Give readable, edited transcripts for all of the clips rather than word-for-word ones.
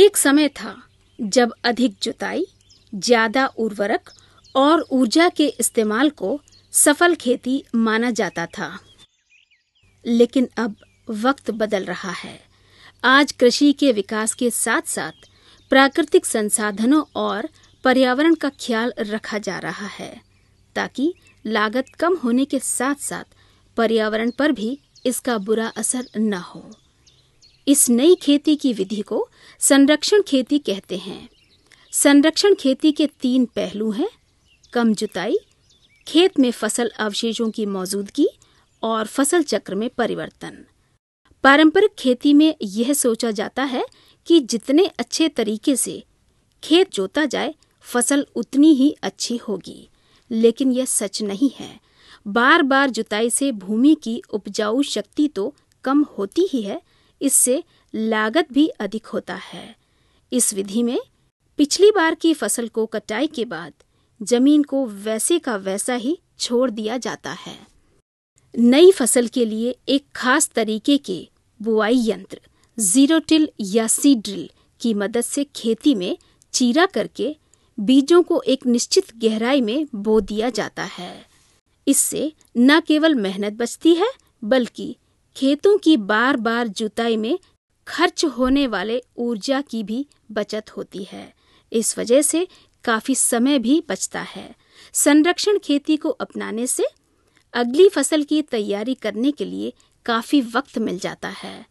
एक समय था जब अधिक जुताई, ज्यादा उर्वरक और ऊर्जा के इस्तेमाल को सफल खेती माना जाता था। लेकिन अब वक्त बदल रहा है। आज कृषि के विकास के साथ साथ प्राकृतिक संसाधनों और पर्यावरण का ख्याल रखा जा रहा है, ताकि लागत कम होने के साथ साथ पर्यावरण पर भी इसका बुरा असर न हो। इस नई खेती की विधि को संरक्षण खेती कहते हैं। संरक्षण खेती के 3 पहलू हैं: कम जुताई, खेत में फसल अवशेषों की मौजूदगी और फसल चक्र में परिवर्तन। पारंपरिक खेती में यह सोचा जाता है कि जितने अच्छे तरीके से खेत जोता जाए, फसल उतनी ही अच्छी होगी, लेकिन यह सच नहीं है। बार बार जुताई से भूमि की उपजाऊ शक्ति तो कम होती ही है, इससे लागत भी अधिक होता है। इस विधि में पिछली बार की फसल को कटाई के बाद जमीन को वैसे का वैसा ही छोड़ दिया जाता है। नई फसल के लिए एक खास तरीके के बुआई यंत्र जीरो टिल या सीड ड्रिल की मदद से खेती में चीरा करके बीजों को एक निश्चित गहराई में बो दिया जाता है। इससे न केवल मेहनत बचती है, बल्कि खेतों की बार बार जुताई में खर्च होने वाले ऊर्जा की भी बचत होती है। इस वजह से काफी समय भी बचता है। संरक्षण खेती को अपनाने से अगली फसल की तैयारी करने के लिए काफी वक्त मिल जाता है।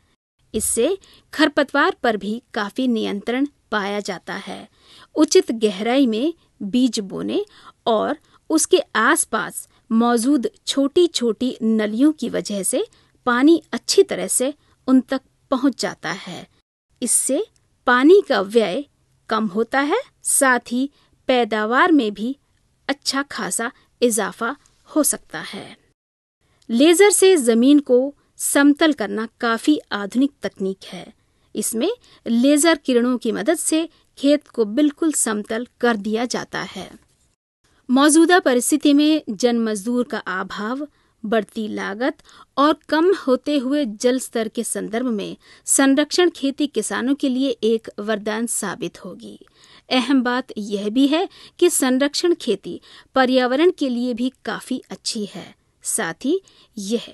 इससे खरपतवार पर भी काफी नियंत्रण पाया जाता है। उचित गहराई में बीज बोने और उसके आसपास मौजूद छोटी छोटी नलियों की वजह से पानी अच्छी तरह से उन तक पहुंच जाता है। इससे पानी का व्यय कम होता है, साथ ही पैदावार में भी अच्छा खासा इजाफा हो सकता है। लेजर से जमीन को समतल करना काफी आधुनिक तकनीक है। इसमें लेजर किरणों की मदद से खेत को बिल्कुल समतल कर दिया जाता है। मौजूदा परिस्थिति में जन मजदूर का अभाव, बढ़ती लागत और कम होते हुए जल स्तर के संदर्भ में संरक्षण खेती किसानों के लिए एक वरदान साबित होगी। अहम बात यह भी है कि संरक्षण खेती पर्यावरण के लिए भी काफी अच्छी है। साथ ही यह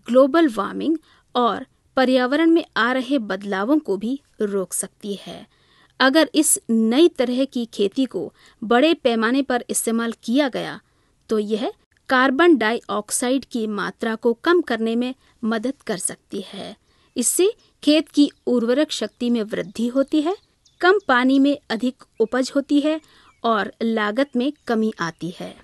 ग्लोबल वार्मिंग और पर्यावरण में आ रहे बदलावों को भी रोक सकती है। अगर इस नई तरह की खेती को बड़े पैमाने पर इस्तेमाल किया गया तो यह कार्बन डाइऑक्साइड की मात्रा को कम करने में मदद कर सकती है। इससे खेत की उर्वरक शक्ति में वृद्धि होती है, कम पानी में अधिक उपज होती है और लागत में कमी आती है।